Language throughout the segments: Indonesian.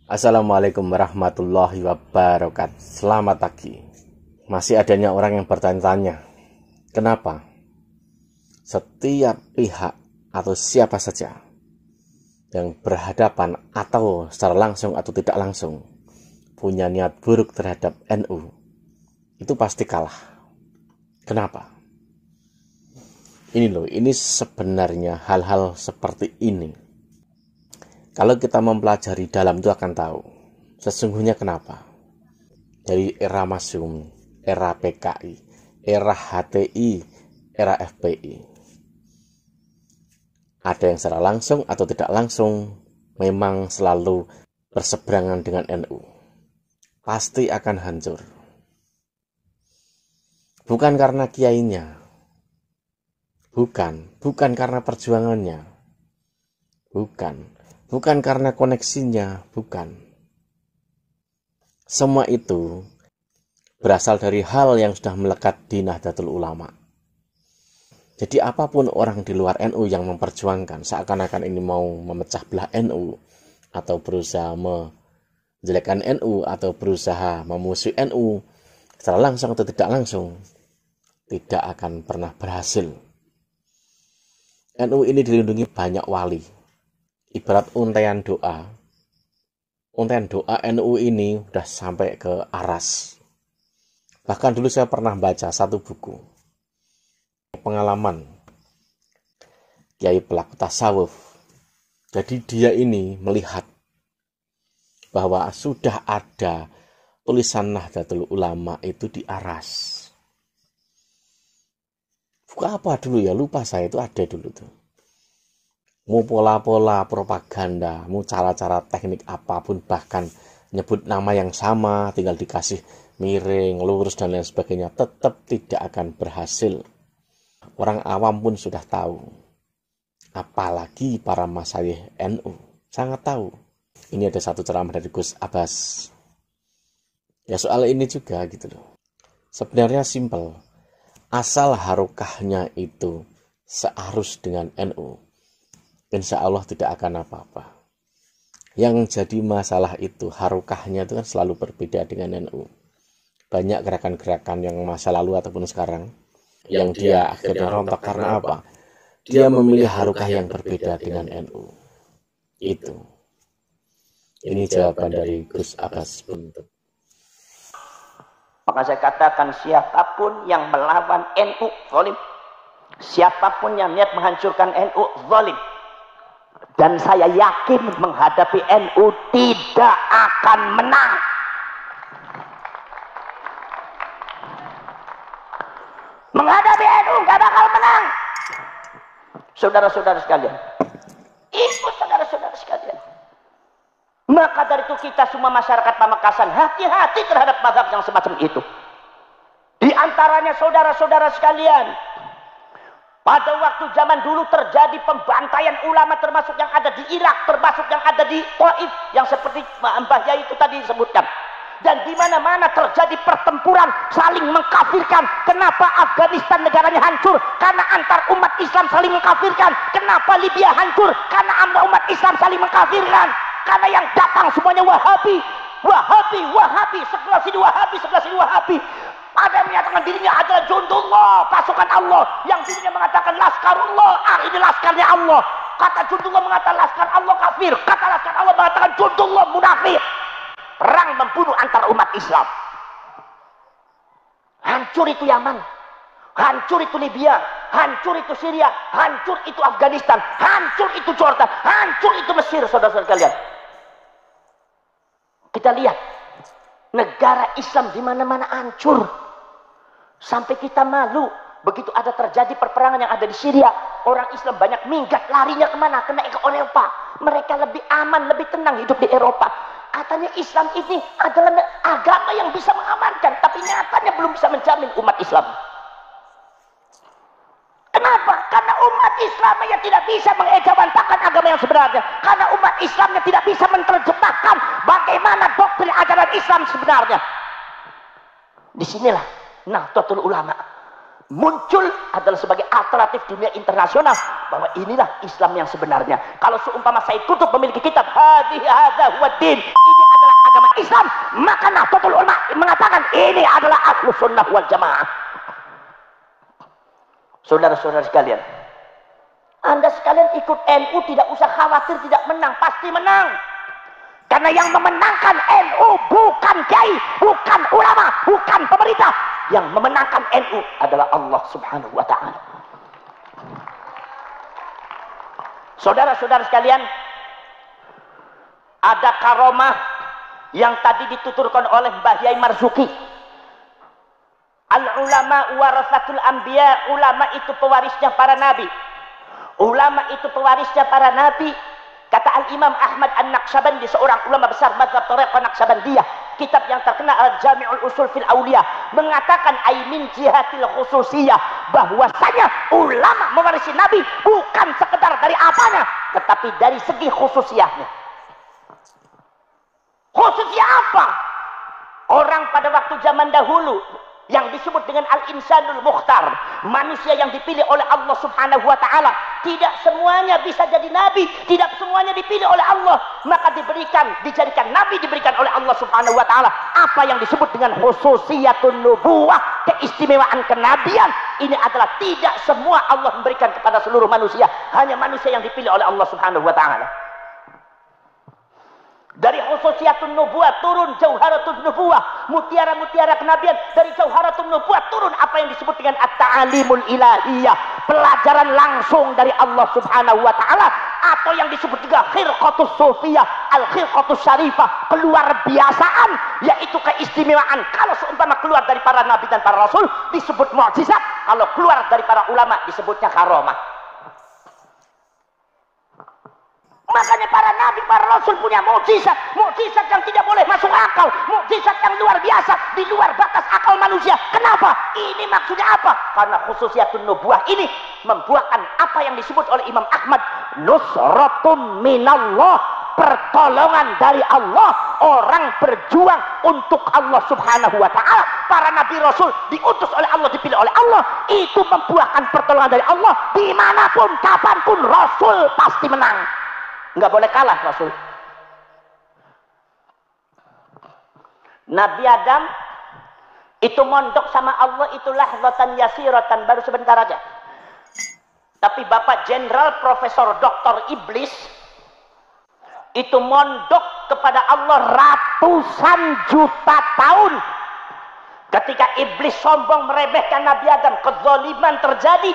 Assalamualaikum warahmatullahi wabarakatuh. Selamat pagi. Masih adanya orang yang bertanya-tanya, kenapa setiap pihak atau siapa saja yang berhadapan atau secara langsung atau tidak langsung punya niat buruk terhadap NU, itu pasti kalah. Kenapa? Ini sebenarnya hal-hal seperti ini, kalau kita mempelajari dalam itu akan tahu sesungguhnya kenapa. Dari era Masyumi, era PKI, era HTI, era FPI, ada yang secara langsung atau tidak langsung memang selalu berseberangan dengan NU. Pasti akan hancur. Bukan karena kiainya, bukan karena perjuangannya, bukan karena koneksinya, bukan. Semua itu berasal dari hal yang sudah melekat di Nahdlatul Ulama. Jadi apapun orang di luar NU yang memperjuangkan seakan-akan ini mau memecah belah NU atau berusaha menjelekkan NU atau berusaha memusuhi NU secara langsung atau tidak langsung, tidak akan pernah berhasil. NU ini dilindungi banyak wali. Ibarat untaian doa NU ini udah sampai ke aras. Bahkan dulu saya pernah baca satu buku pengalaman kiai pelaku tasawuf. Jadi dia ini melihat bahwa sudah ada tulisan Nahdlatul Ulama itu di aras. Buku apa dulu ya, lupa saya, itu ada dulu tuh. Mau pola-pola propaganda, mau cara-cara teknik apapun, bahkan nyebut nama yang sama, tinggal dikasih miring, lurus, dan lain sebagainya, tetap tidak akan berhasil. Orang awam pun sudah tahu. Apalagi para masyayikh NU, sangat tahu. Ini ada satu ceramah dari Gus Abbas. Ya soal ini juga gitu loh. Sebenarnya simpel. Asal harokahnya itu searus dengan NU, insya Allah tidak akan apa-apa. Yang jadi masalah itu harokahnya itu kan selalu berbeda dengan NU. Banyak gerakan-gerakan yang masa lalu ataupun sekarang yang dia akhirnya rontok karena apa? Dia memilih harokah yang berbeda dengan NU. Itu. Ini jawaban dari Gus Abbas Buntu. Maka saya katakan siapapun yang melawan NU zalim. Siapapun yang niat menghancurkan NU zalim. Dan saya yakin menghadapi NU tidak akan menang. Menghadapi NU gak bakal menang. Saudara-saudara sekalian, itu saudara-saudara sekalian. Maka dari itu kita semua masyarakat Pamekasan hati-hati terhadap mazhab yang semacam itu. Di antaranya saudara-saudara sekalian, pada waktu zaman dulu terjadi pembantaian ulama termasuk yang ada di Irak, termasuk yang ada di Taif, yang seperti Mbah Yai itu tadi disebutkan. Dan di mana-mana terjadi pertempuran saling mengkafirkan. Kenapa Afghanistan negaranya hancur? Karena antar umat Islam saling mengkafirkan. Kenapa Libya hancur? Karena antar umat Islam saling mengkafirkan. Karena yang datang semuanya Wahabi, sebelah sini Wahabi, sebelah sini Wahabi. Ada yang menyatakan dirinya adalah jundullah, pasukan Allah. Yang dirinya mengatakan laskarullah, ini laskarnya Allah. Kata jundullah mengatakan laskar Allah kafir. Kata laskar Allah mengatakan jundullah munafik. Perang membunuh antar umat Islam. Hancur itu Yaman, hancur itu Libya, hancur itu Syria, hancur itu Afghanistan, hancur itu Jordan, hancur itu Mesir, saudara-saudara kalian. Kita lihat negara Islam di mana-mana hancur. Sampai kita malu. Begitu ada terjadi perperangan yang ada di Syria, orang Islam banyak minggat, larinya kemana? Kena ke Eropa. Mereka lebih aman, lebih tenang hidup di Eropa. Katanya Islam ini adalah agama yang bisa mengamankan, tapi nyatanya belum bisa menjamin umat Islam. Kenapa? Karena umat Islamnya tidak bisa mengejawantakan agama yang sebenarnya. Karena umat Islamnya tidak bisa menerjemahkan bagaimana doktrin ajaran Islam sebenarnya. Disinilah Nahdlatul Ulama muncul adalah sebagai alternatif dunia internasional bahwa inilah Islam yang sebenarnya. Kalau seumpama Said Qutb memiliki kitab hadza huwa din, ini adalah agama Islam, maka Nahdlatul Ulama mengatakan ini adalah Ahlus Sunnah wal Jamaah. Saudara-saudara sekalian, Anda sekalian ikut NU tidak usah khawatir tidak menang, pasti menang. Karena yang memenangkan NU bukan kiai, bukan ulama, bukan pemerintah. Yang memenangkan NU adalah Allah Subhanahu wa ta'ala. Saudara-saudara sekalian, ada karomah yang tadi dituturkan oleh Mbah Yai Marzuki. Al-ulama warasatul anbiya, ulama itu pewarisnya para nabi. Ulama itu pewarisnya para nabi. Kata Al-Imam Ahmad An-Naqsyabandi, seorang ulama besar mazhab Thariqah Naqsyabandiyah, kitab yang terkenal Al-Jami'ul Usul fil Awliya, mengatakan min jihatil khususiyah, bahwasanya ulama mewarisi Nabi bukan sekedar dari apanya, tetapi dari segi khususiyahnya. Khususnya apa? Orang pada waktu zaman dahulu yang disebut dengan al-insanul mukhtar, manusia yang dipilih oleh Allah Subhanahu wa ta'ala, tidak semuanya bisa jadi nabi, tidak semuanya dipilih oleh Allah, maka dijadikan nabi, diberikan oleh Allah Subhanahu wa ta'ala apa yang disebut dengan khususiyatun nubuwah, keistimewaan kenabian. Ini adalah tidak semua Allah memberikan kepada seluruh manusia, hanya manusia yang dipilih oleh Allah Subhanahu wa ta'ala. Dari khususiyatun nubuwah turun jauharatun nubuwah, mutiara-mutiara kenabian. Dari jauharatun nubuwah turun apa yang disebut dengan at-ta'alimul ilahiyah, pelajaran langsung dari Allah Subhanahu wa ta'ala, atau yang disebut juga khirqatus sufiyah, al-khirqatus syarifah, keluar biasaan, yaitu keistimewaan. Kalau seumpama keluar dari para nabi dan para rasul disebut mukjizat, kalau keluar dari para ulama disebutnya karomah. Makanya para nabi, para rasul punya mukjizat, mukjizat yang tidak boleh masuk akal, mukjizat yang luar biasa, di luar batas akal manusia. Kenapa? Ini maksudnya apa? Karena khususiyatun nubuwah ini membuahkan apa yang disebut oleh Imam Ahmad, nusratum minallah, pertolongan dari Allah. Orang berjuang untuk Allah Subhanahu wa ta'ala. Para nabi rasul diutus oleh Allah, dipilih oleh Allah, itu membuahkan pertolongan dari Allah. Dimanapun, kapanpun, rasul pasti menang. Nggak boleh kalah Rasul. Nabi Adam itu mondok sama Allah itu lahzatan yasiratan, baru sebentar aja. Tapi Bapak Jenderal Profesor Dr. Iblis itu mondok kepada Allah ratusan juta tahun. Ketika Iblis sombong meremehkan Nabi Adam, kezaliman terjadi,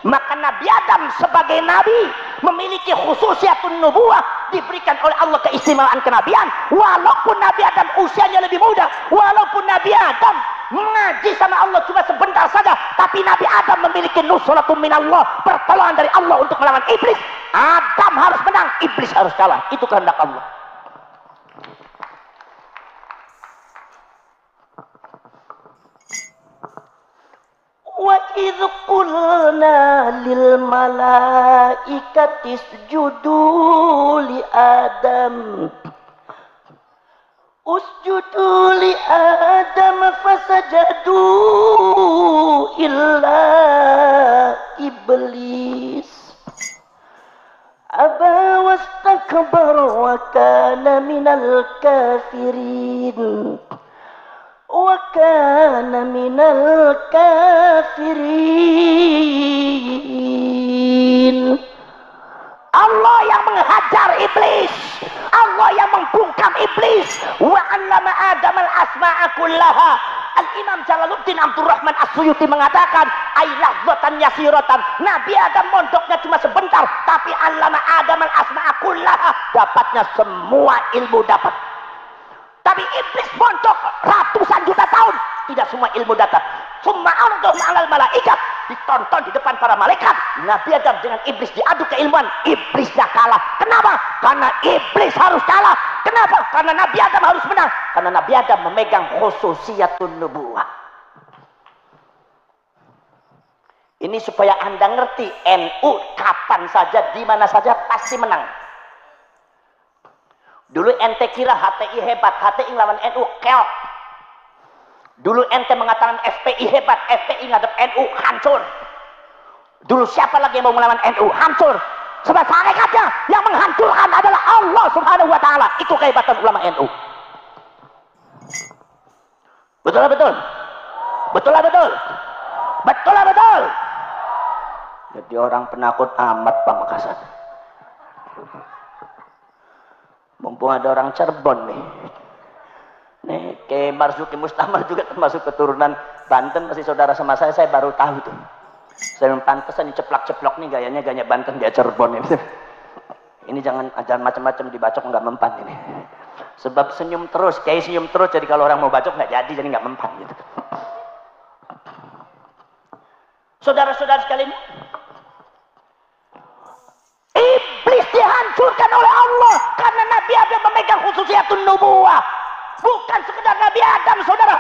maka Nabi Adam sebagai nabi memiliki khususiyatun nubuwah, diberikan oleh Allah keistimewaan kenabian. Walaupun Nabi Adam usianya lebih muda, walaupun Nabi Adam mengaji sama Allah cuma sebentar saja, tapi Nabi Adam memiliki nusratum minallah, pertolongan dari Allah untuk melawan iblis. Adam harus menang, iblis harus kalah. Itu kehendak Allah. Wa idh qulna lil malaikati isjudu li Adam usjudu li Adam fasajadu illa iblis aba wastakbara wa kana minal kafirin. وَكَانَ مِنَ الْكَافِرِينَ. Allah yang menghajar iblis, Allah yang membungkam iblis. Wa 'allama Adam al-asma'a kullaha. Al-Imam Jalaluddin Abdurrahman As-Suyuti mengatakan, ai lahzatan yasiratan. Nabi Adam mondoknya cuma sebentar, tapi 'allama Adam al-asma'a kullaha, dapatnya semua ilmu dapat. Tapi iblis mondok ratusan juta tahun, tidak semua ilmu dapat. Summa ardhum 'alal malaikat, ditonton di depan para malaikat. Nabi Adam dengan iblis diadu keilmuan, iblisnya kalah. Kenapa? Karena iblis harus kalah. Kenapa? Karena Nabi Adam harus menang. Karena Nabi Adam memegang khususiyatun nubuwah. Ini supaya Anda ngerti, NU kapan saja, di mana saja pasti menang. Dulu ente kira HTI hebat, HTI lawan NU keok. Dulu ente mengatakan FPI hebat, FPI ngadep NU hancur. Dulu siapa lagi yang mau melawan NU? Hancur. Sebab hakikatnya yang menghancurkan adalah Allah Subhanahu wa taala. Itu kehebatan ulama NU. Betul lah betul. Betul lah betul. Betul lah betul. Jadi orang penakut amat Pamekasan. Mumpung ada orang Cirebon nih. Nih, Kiai Marzuki Mustamar juga termasuk keturunan Banten, masih saudara sama saya baru tahu tuh. Saya pantesan diceplak-ceplok nih gayanya Banten, dia Cirebon ini. Ini jangan macam-macam dibacok nggak mempan ini. Sebab senyum terus, Kiai senyum terus, jadi kalau orang mau bacok nggak jadi nggak mempan gitu. Saudara-saudara sekalian, iblis dihancurkan oleh Allah karena Nabi Adam memegang khususiyatun nubuwah. Bukan sekedar Nabi Adam, saudara.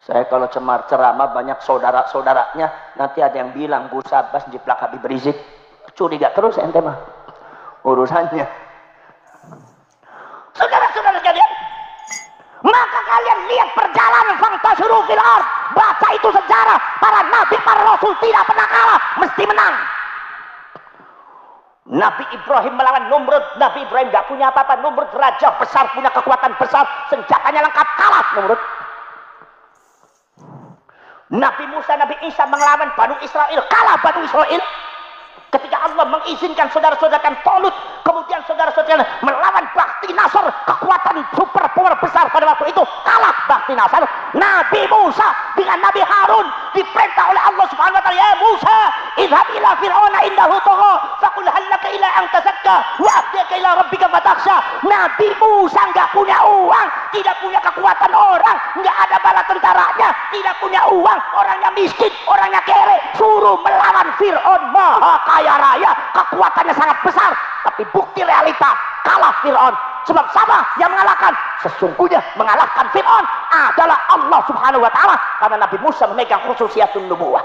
Saya kalau ceramah banyak saudara-saudaranya, nanti ada yang bilang Gus Abbas jiplak Habib Rizik. Curiga terus ente mah urusannya. Saudara-saudara sekalian, maka kalian lihat perjalanan fantasiru fil ard. Baca itu sejarah para nabi, para rasul tidak pernah kalah, mesti menang. Nabi Ibrahim melawan Numrud. Nabi Ibrahim gak punya apa-apa. Numrud raja besar, punya kekuatan besar, senjatanya lengkap, kalah Numrud. Nabi Musa, Nabi Isa melawan Banu Israel, kalah Banu Israel. Ketika Allah mengizinkan saudara-saudara Tolut, kemudian saudara-saudara melawan Bakti Nasr, kekuatan super power besar pada waktu itu, kalah Bakti Nasr. Nabi Musa dengan Nabi Harun diperintah oleh Allah Subhanahu wa taala, ya Musa, idhab ila fir'auna indahu tagha, faqul hal laka ila an tazakka wa ahdika ila rabbika fatakhsha. Nabi Musa enggak punya uang, tidak punya kekuatan orang, enggak ada bala tentaranya, tidak punya uang, orangnya miskin, orangnya kere, suruh melawan Fir'aun maha kaya raya, kekuatannya sangat besar, tapi bukti realita kalah Fir'aun. Sebab sama yang mengalahkan, sesungguhnya mengalahkan Fir'aun adalah Allah Subhanahu wa taala, karena Nabi Musa memegang khususiyatun nubuwah.